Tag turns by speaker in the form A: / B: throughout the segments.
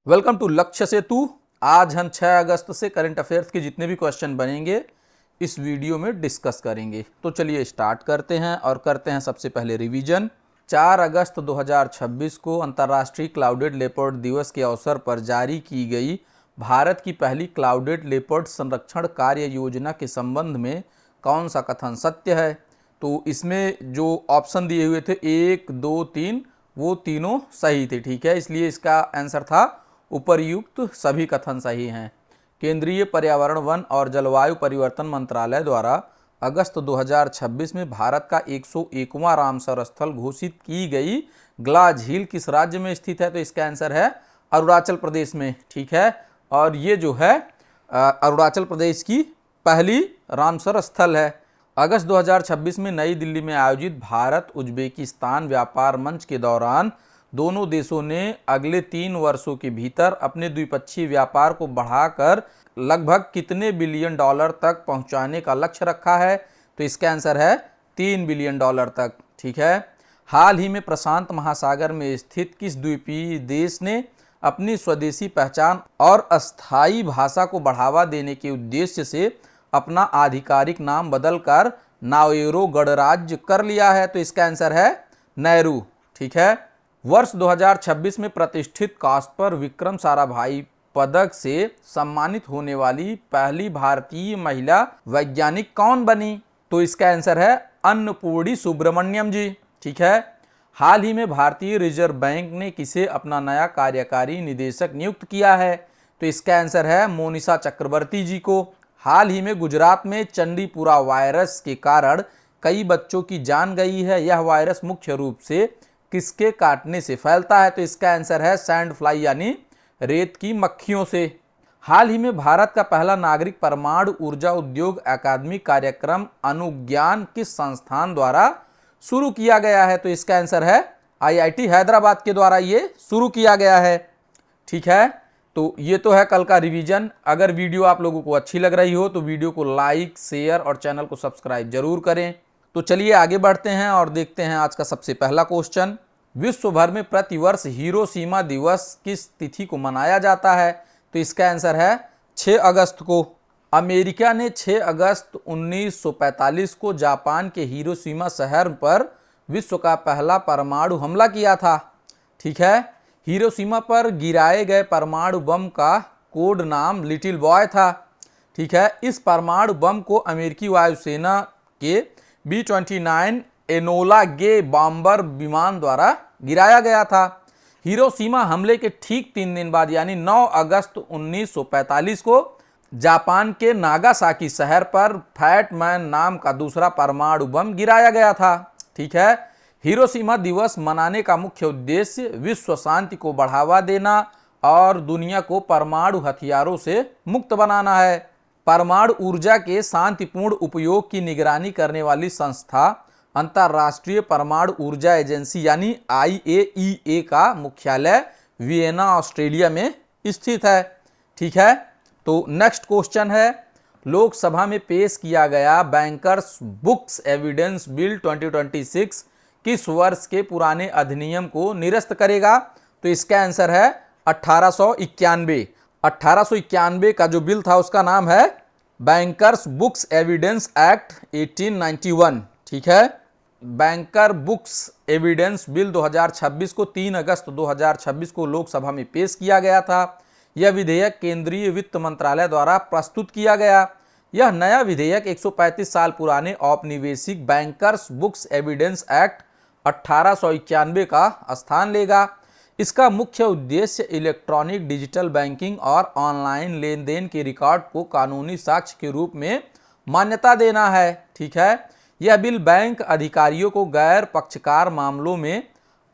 A: Welcome to लक्ष्य सेतु। आज हम 6 अगस्त से करंट अफेयर्स के जितने भी क्वेश्चन बनेंगे इस वीडियो में डिस्कस करेंगे। तो चलिए स्टार्ट करते हैं और करते हैं सबसे पहले रिवीजन। 4 अगस्त 2026 को अंतर्राष्ट्रीय क्लाउडेड लेपर्ड दिवस के अवसर पर जारी की गई भारत की पहली क्लाउडेड लेपर्ड संरक्षण कार्य योजना के संबंध में कौन सा कथन सत्य है? तो इसमें जो ऑप्शन दिए हुए थे 1, 2, 3 वो तीनों सही थे। ठीक है, इसलिए इसका आंसर था उपर्युक्त सभी कथन सही हैं। केंद्रीय पर्यावरण, वन और जलवायु परिवर्तन मंत्रालय द्वारा अगस्त 2026 में भारत का 101वां रामसर स्थल घोषित की गई ग्ला झील किस राज्य में स्थित है? तो इसका आंसर है अरुणाचल प्रदेश में। ठीक है, और ये जो है अरुणाचल प्रदेश की पहली रामसर स्थल है। अगस्त 2026 में नई दिल्ली में आयोजित भारत उज्बेकिस्तान व्यापार मंच के दौरान दोनों देशों ने अगले 3 वर्षों के भीतर अपने द्विपक्षीय व्यापार को बढ़ाकर लगभग कितने बिलियन डॉलर तक पहुंचाने का लक्ष्य रखा है? तो इसका आंसर है 3 बिलियन डॉलर तक। ठीक है, हाल ही में प्रशांत महासागर में स्थित किस द्वीपीय देश ने अपनी स्वदेशी पहचान और अस्थायी भाषा को बढ़ावा देने के उद्देश्य से अपना आधिकारिक नाम बदलकर नावेरो गणराज्य कर लिया है? तो इसका आंसर है नैरू। ठीक है, वर्ष 2026 में प्रतिष्ठित कास्पर विक्रम साराभाई पदक से सम्मानित होने वाली पहली भारतीय महिला वैज्ञानिक कौन बनी? तो इसका आंसर है अन्नपूर्णी सुब्रमण्यम जी। ठीक है, हाल ही में भारतीय रिजर्व बैंक ने किसे अपना नया कार्यकारी निदेशक नियुक्त किया है? तो इसका आंसर है मोनिशा चक्रवर्ती जी को। हाल ही में गुजरात में चंडीपुरा वायरस के कारण कई बच्चों की जान गई है। यह वायरस मुख्य रूप से किसके काटने से फैलता है? तो इसका आंसर है सैंड फ्लाई यानी रेत की मक्खियों से। हाल ही में भारत का पहला नागरिक परमाणु ऊर्जा उद्योग अकादमिक कार्यक्रम अनुज्ञान किस संस्थान द्वारा शुरू किया गया है? तो इसका आंसर है IIT हैदराबाद के द्वारा ये शुरू किया गया है। ठीक है, तो ये तो है कल का रिवीजन। अगर वीडियो आप लोगों को अच्छी लग रही हो तो वीडियो को लाइक, शेयर और चैनल को सब्सक्राइब जरूर करें। तो चलिए आगे बढ़ते हैं और देखते हैं आज का सबसे पहला क्वेश्चन। विश्व भर में प्रतिवर्ष हिरोशिमा दिवस किस तिथि को मनाया जाता है? तो इसका आंसर है 6 अगस्त को। अमेरिका ने 6 अगस्त 1945 को जापान के हिरोशिमा शहर पर विश्व का पहला परमाणु हमला किया था। ठीक है, हिरोशिमा पर गिराए गए परमाणु बम का कोड नाम लिटिल बॉय था। ठीक है, इस परमाणु बम को अमेरिकी वायुसेना के B-29 एनोला गे बॉम्बर विमान द्वारा गिराया गया था। हिरोशिमा हमले के ठीक 3 दिन बाद यानी 9 अगस्त 1945 को जापान के नागासाकी शहर पर फैट मैन नाम का दूसरा परमाणु बम गिराया गया था। ठीक है, हिरोशिमा दिवस मनाने का मुख्य उद्देश्य विश्व शांति को बढ़ावा देना और दुनिया को परमाणु हथियारों से मुक्त बनाना है। परमाणु ऊर्जा के शांतिपूर्ण उपयोग की निगरानी करने वाली संस्था अंतर्राष्ट्रीय परमाणु ऊर्जा एजेंसी यानी IAEA का मुख्यालय वियना, ऑस्ट्रेलिया में स्थित है। ठीक है, तो नेक्स्ट क्वेश्चन है, लोकसभा में पेश किया गया बैंकर्स बुक्स एविडेंस बिल 2026 किस वर्ष के पुराने अधिनियम को निरस्त करेगा? तो इसका आंसर है 1891। 1891 का जो बिल था उसका नाम है बैंकर्स बुक्स एविडेंस एक्ट 1891। ठीक है, बैंकर बुक्स एविडेंस बिल 2026 को 3 अगस्त 2026 को लोकसभा में पेश किया गया था। यह विधेयक केंद्रीय वित्त मंत्रालय द्वारा प्रस्तुत किया गया। यह नया विधेयक 135 साल पुराने औपनिवेशिक बैंकर्स बुक्स एविडेंस एक्ट 1891 का स्थान लेगा। इसका मुख्य उद्देश्य इलेक्ट्रॉनिक डिजिटल बैंकिंग और ऑनलाइन लेन देन के रिकॉर्ड को कानूनी साक्ष्य के रूप में मान्यता देना है। ठीक है, यह बिल बैंक अधिकारियों को गैर पक्षकार मामलों में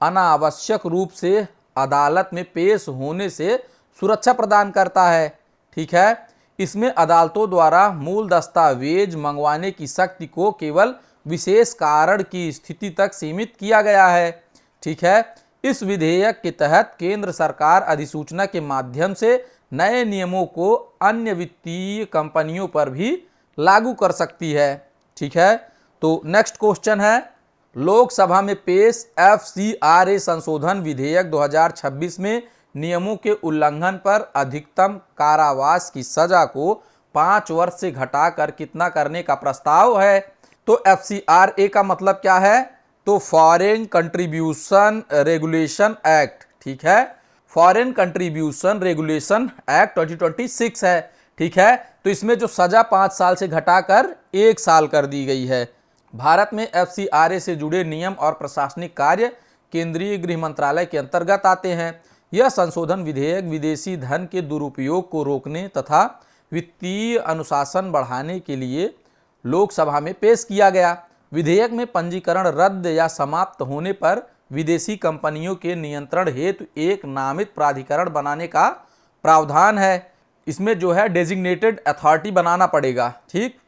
A: अनावश्यक रूप से अदालत में पेश होने से सुरक्षा प्रदान करता है। ठीक है, इसमें अदालतों द्वारा मूल दस्तावेज मंगवाने की शक्ति को केवल विशेष कारण की स्थिति तक सीमित किया गया है। ठीक है, इस विधेयक के तहत केंद्र सरकार अधिसूचना के माध्यम से नए नियमों को अन्य वित्तीय कंपनियों पर भी लागू कर सकती है। ठीक है, तो नेक्स्ट क्वेश्चन है, लोकसभा में पेश FCRA संशोधन विधेयक 2026 में नियमों के उल्लंघन पर अधिकतम कारावास की सजा को 5 वर्ष से घटाकर कितना करने का प्रस्ताव है। तो FCRA का मतलब क्या है, तो फॉरेन कंट्रीब्यूशन रेगुलेशन एक्ट, ठीक है, फॉरेन कंट्रीब्यूशन रेगुलेशन एक्ट 2026 है, ठीक है। तो इसमें जो सजा 5 साल से घटाकर 1 साल कर दी गई है। भारत में FCRA से जुड़े नियम और प्रशासनिक कार्य केंद्रीय गृह मंत्रालय के अंतर्गत आते हैं। यह संशोधन विधेयक विदेशी धन के दुरुपयोग को रोकने तथा वित्तीय अनुशासन बढ़ाने के लिए लोकसभा में पेश किया गया। विधेयक में पंजीकरण रद्द या समाप्त होने पर विदेशी कंपनियों के नियंत्रण हेतु एक नामित प्राधिकरण बनाने का प्रावधान है। इसमें जो है डेजिग्नेटेड अथॉरिटी बनाना पड़ेगा, ठीक।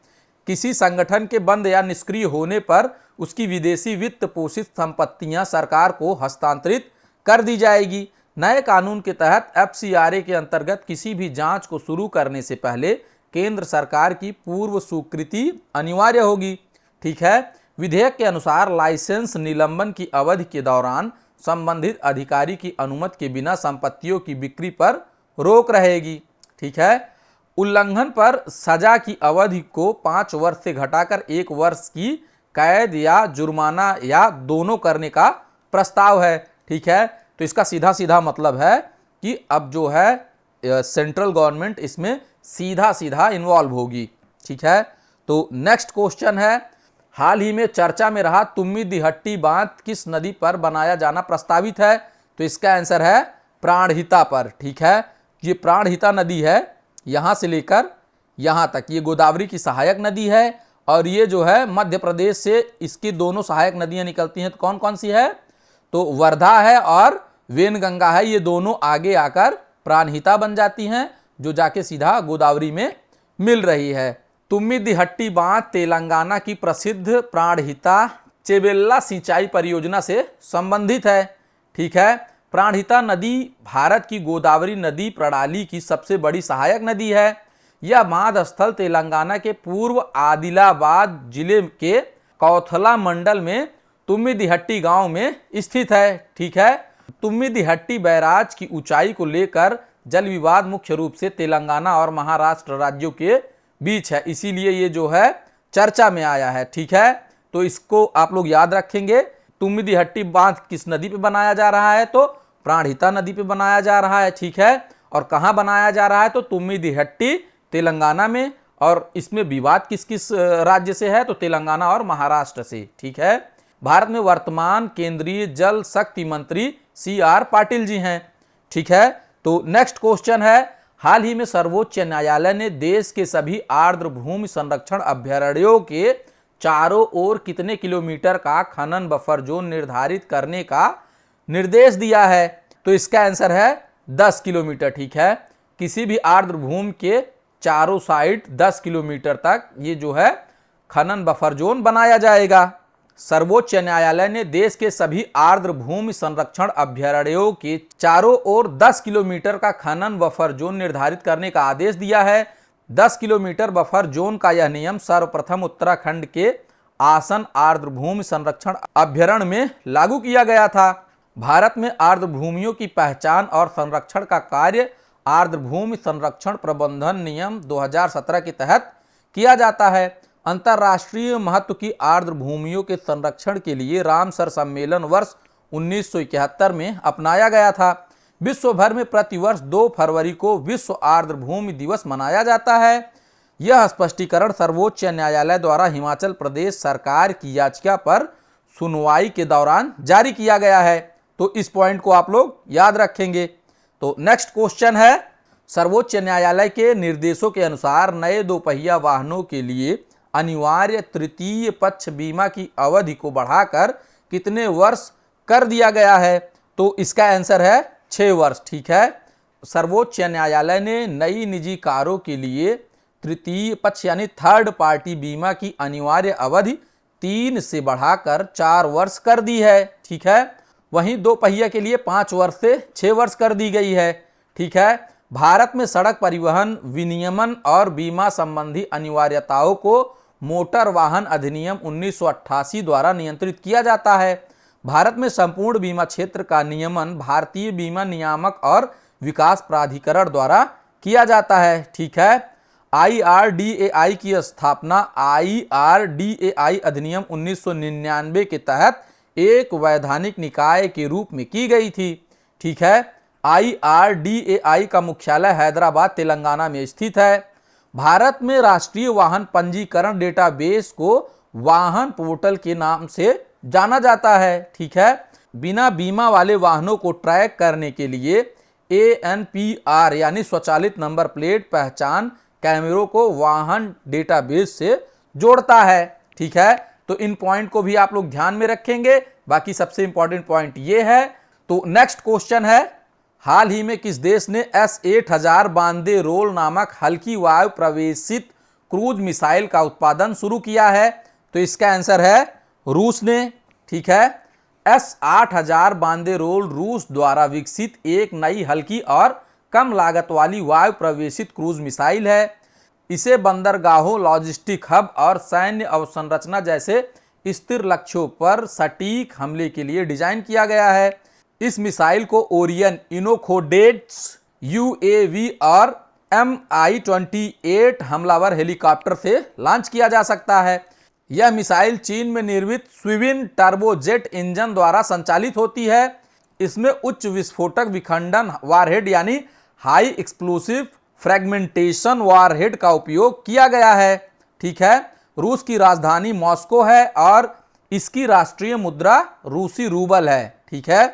A: किसी संगठन के बंद या निष्क्रिय होने पर उसकी विदेशी वित्त पोषित संपत्तियां सरकार को हस्तांतरित कर दी जाएगी। नए कानून के तहत FCRA के अंतर्गत किसी भी जांच को शुरू करने से पहले केंद्र सरकार की पूर्व स्वीकृति अनिवार्य होगी, ठीक है। विधेयक के अनुसार लाइसेंस निलंबन की अवधि के दौरान संबंधित अधिकारी की अनुमति के बिना संपत्तियों की बिक्री पर रोक रहेगी, ठीक है। उल्लंघन पर सजा की अवधि को 5 वर्ष से घटाकर 1 वर्ष की कैद या जुर्माना या दोनों करने का प्रस्ताव है, ठीक है। तो इसका सीधा सीधा मतलब है कि अब जो है सेंट्रल गवर्नमेंट इसमें सीधा सीधा इन्वॉल्व होगी, ठीक है। तो नेक्स्ट क्वेश्चन है, हाल ही में चर्चा में रहा तुम्मी-दिहट्टी बांध किस नदी पर बनाया जाना प्रस्तावित है। तो इसका आंसर है प्राणहिता पर, ठीक है। ये प्राणहिता नदी है, यहाँ से लेकर यहाँ तक ये गोदावरी की सहायक नदी है और ये जो है मध्य प्रदेश से इसकी दोनों सहायक नदियाँ निकलती हैं। तो कौन कौन सी है, तो वर्धा है और वेनगंगा है। ये दोनों आगे आकर प्राणहिता बन जाती हैं जो जाके सीधा गोदावरी में मिल रही है। तुम्मी-दिहट्टी बांध तेलंगाना की प्रसिद्ध प्राणहिता चेवेल्ला सिंचाई परियोजना से संबंधित है, ठीक है। प्राणहिता नदी भारत की गोदावरी नदी प्रणाली की सबसे बड़ी सहायक नदी है। यह बांध स्थल तेलंगाना के पूर्व आदिलाबाद जिले के कौथला मंडल में तुम्मी-दिहट्टी गांव में स्थित है, ठीक है। तुम्मी-दिहट्टी बैराज की ऊंचाई को लेकर जल विवाद मुख्य रूप से तेलंगाना और महाराष्ट्र राज्यों के बीच है, इसीलिए ये जो है चर्चा में आया है, ठीक है। तो इसको आप लोग याद रखेंगे। तुम्मी-दिहट्टी बांध किस नदी पे बनाया जा रहा है, तो प्राणहिता नदी पे बनाया जा रहा है, ठीक है। और कहाँ बनाया जा रहा है, तो तुम्मी-दिहट्टी तेलंगाना में। और इसमें विवाद किस किस राज्य से है, तो तेलंगाना और महाराष्ट्र से, ठीक है। भारत में वर्तमान केंद्रीय जल शक्ति मंत्री CR पाटिल जी हैं, ठीक है। तो नेक्स्ट क्वेश्चन है, हाल ही में सर्वोच्च न्यायालय ने देश के सभी आर्द्र भूमि संरक्षण अभ्यारण्यों के चारों ओर कितने किलोमीटर का खनन बफर जोन निर्धारित करने का निर्देश दिया है। तो इसका आंसर है 10 किलोमीटर, ठीक है। किसी भी आर्द्र भूमि के चारों साइड 10 किलोमीटर तक ये जो है खनन बफर जोन बनाया जाएगा। सर्वोच्च न्यायालय ने देश के सभी आर्द्र भूमि संरक्षण अभ्यारण्यों के चारों ओर 10 किलोमीटर का खनन बफर जोन निर्धारित करने का आदेश दिया है। 10 किलोमीटर बफर जोन का यह नियम सर्वप्रथम उत्तराखंड के आसन आर्द्र भूमि संरक्षण अभ्यारण्य में लागू किया गया था। भारत में आर्द्र भूमियों की पहचान और संरक्षण का कार्य आर्द्र भूमि संरक्षण प्रबंधन नियम 2017 के तहत किया जाता है। अंतर्राष्ट्रीय महत्व की आर्द्र भूमियों के संरक्षण के लिए रामसर सम्मेलन वर्ष 1971 में अपनाया गया था। विश्व भर में प्रतिवर्ष 2 फरवरी को विश्व आर्द्र भूमि दिवस मनाया जाता है। यह स्पष्टीकरण सर्वोच्च न्यायालय द्वारा हिमाचल प्रदेश सरकार की याचिका पर सुनवाई के दौरान जारी किया गया है। तो इस पॉइंट को आप लोग याद रखेंगे। तो नेक्स्ट क्वेश्चन है, सर्वोच्च न्यायालय के निर्देशों के अनुसार नए 2 पहिया वाहनों के लिए अनिवार्य तृतीय पक्ष बीमा की अवधि को बढ़ाकर कितने वर्ष कर दिया गया है। तो इसका आंसर है 6 वर्ष, ठीक है। सर्वोच्च न्यायालय ने नई निजी कारों के लिए तृतीय पक्ष यानी थर्ड पार्टी बीमा की अनिवार्य अवधि 3 से बढ़ाकर 4 वर्ष कर दी है, ठीक है। वहीं 2 पहिया के लिए 5 वर्ष से 6 वर्ष कर दी गई है, ठीक है। भारत में सड़क परिवहन विनियमन और बीमा संबंधी अनिवार्यताओं को मोटर वाहन अधिनियम 1988 द्वारा नियंत्रित किया जाता है। भारत में संपूर्ण बीमा क्षेत्र का नियमन भारतीय बीमा नियामक और विकास प्राधिकरण द्वारा किया जाता है। ठीक है। IRDAI की स्थापना IRDAI अधिनियम 1999 के तहत एक वैधानिक निकाय के रूप में की गई थी। ठीक है। IRDAI का मुख्यालय हैदराबाद तेलंगाना में स्थित है। भारत में राष्ट्रीय वाहन पंजीकरण डेटाबेस को वाहन पोर्टल के नाम से जाना जाता है। ठीक है। बिना बीमा वाले वाहनों को ट्रैक करने के लिए ANPR यानी स्वचालित नंबर प्लेट पहचान कैमरों को वाहन डेटाबेस से जोड़ता है। ठीक है। तो इन पॉइंट को भी आप लोग ध्यान में रखेंगे। बाकी सबसे इंपॉर्टेंट पॉइंट ये है। तो नेक्स्ट क्वेश्चन है, हाल ही में किस देश ने S-8000 बांदेरोल नामक हल्की वायु प्रवेशित क्रूज मिसाइल का उत्पादन शुरू किया है? तो इसका आंसर है रूस ने। ठीक है। S-8000 बांदेरोल रूस द्वारा विकसित एक नई हल्की और कम लागत वाली वायु प्रवेशित क्रूज मिसाइल है। इसे बंदरगाहों, लॉजिस्टिक हब और सैन्य अवसंरचना जैसे स्थिर लक्ष्यों पर सटीक हमले के लिए डिजाइन किया गया है। इस मिसाइल को ओरियन, इनोकोडेट्स UAV और Mi-28 हमलावर हेलीकॉप्टर से लॉन्च किया जा सकता है। यह मिसाइल चीन में निर्मित स्विविन टर्बोजेट इंजन द्वारा संचालित होती है। इसमें उच्च विस्फोटक विखंडन वारहेड यानी हाई एक्सप्लोसिव फ्रेगमेंटेशन वारहेड का उपयोग किया गया है। ठीक है। रूस की राजधानी मॉस्को है और इसकी राष्ट्रीय मुद्रा रूसी रूबल है। ठीक है।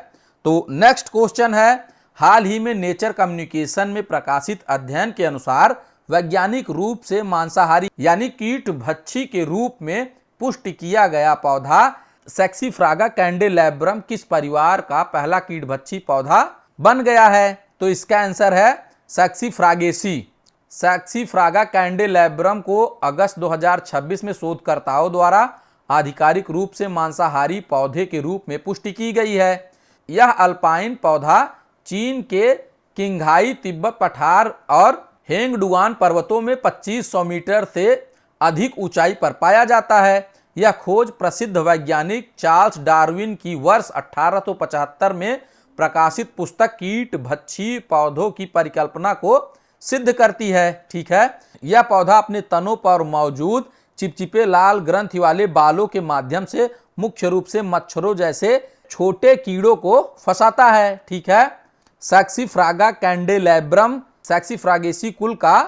A: तो नेक्स्ट क्वेश्चन है, हाल ही में नेचर कम्युनिकेशन में प्रकाशित अध्ययन के अनुसार वैज्ञानिक रूप से मांसाहारी यानी कीट भक्षी के रूप में पुष्टि किया गया पौधा सैक्सीफ्रागा कैंडेलेब्रम किस परिवार का पहला कीट भक्षी पौधा बन गया है? तो इसका आंसर है सैक्सीफ्रागेसी। सैक्सीफ्रागा कैंडेलेब्रम को अगस्त 2026 में शोधकर्ताओं द्वारा आधिकारिक रूप से मांसाहारी पौधे के रूप में पुष्टि की गई है। यह अल्पाइन पौधा चीन के किंघाई, तिब्बत पठार और हेंगडुआन पर्वतों में 2500 मीटर से अधिक ऊंचाई पर पाया जाता है। यह खोज प्रसिद्ध वैज्ञानिक चार्ल्स डार्विन की वर्ष 1875 में प्रकाशित पुस्तक कीट भक्षी पौधों की परिकल्पना को सिद्ध करती है। ठीक है। यह पौधा अपने तनों पर मौजूद चिपचिपे लाल ग्रंथि वाले बालों के माध्यम से मुख्य रूप से मच्छरों जैसे छोटे कीड़ों को फंसाता है। ठीक है। सैक्सीफ्रागा कैंडेलेब्रम सैक्सीफ्रागेसी कुल का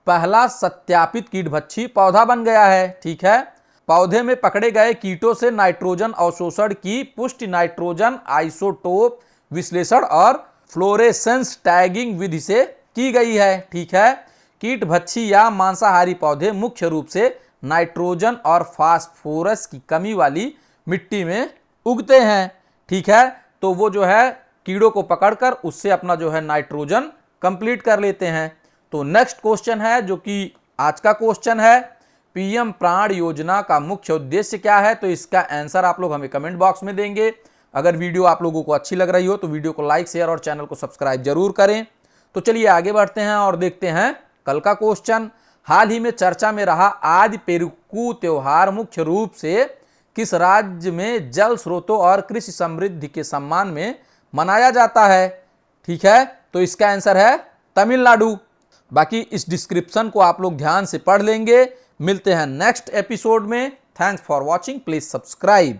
A: पहला सत्यापित कीटभक्षी पौधा बन गया है। ठीक है। पौधे में पकड़े गए कीटों से नाइट्रोजन अवशोषण की पुष्टि नाइट्रोजन आइसोटोप विश्लेषण और फ्लोरेसेंस टैगिंग विधि से की गई है। ठीक है। कीटभक्षी या मांसाहारी पौधे मुख्य रूप से नाइट्रोजन और फास्फोरस की कमी वाली मिट्टी में उगते हैं। ठीक है। तो वो जो है कीड़ों को पकड़कर उससे अपना जो है नाइट्रोजन कंप्लीट कर लेते हैं। तो नेक्स्ट क्वेश्चन है जो कि आज का क्वेश्चन है, PM प्राण योजना का मुख्य उद्देश्य क्या है? तो इसका आंसर आप लोग हमें कमेंट बॉक्स में देंगे। अगर वीडियो आप लोगों को अच्छी लग रही हो तो वीडियो को लाइक, शेयर और चैनल को सब्सक्राइब जरूर करें। तो चलिए आगे बढ़ते हैं और देखते हैं कल का क्वेश्चन। हाल ही में चर्चा में रहा आदि पेरुकू त्योहार मुख्य रूप से किस राज्य में जल स्रोतों और कृषि समृद्धि के सम्मान में मनाया जाता है? ठीक है। तो इसका आंसर है तमिलनाडु। बाकी इस डिस्क्रिप्शन को आप लोग ध्यान से पढ़ लेंगे। मिलते हैं नेक्स्ट एपिसोड में। Thanks for watching. Please subscribe.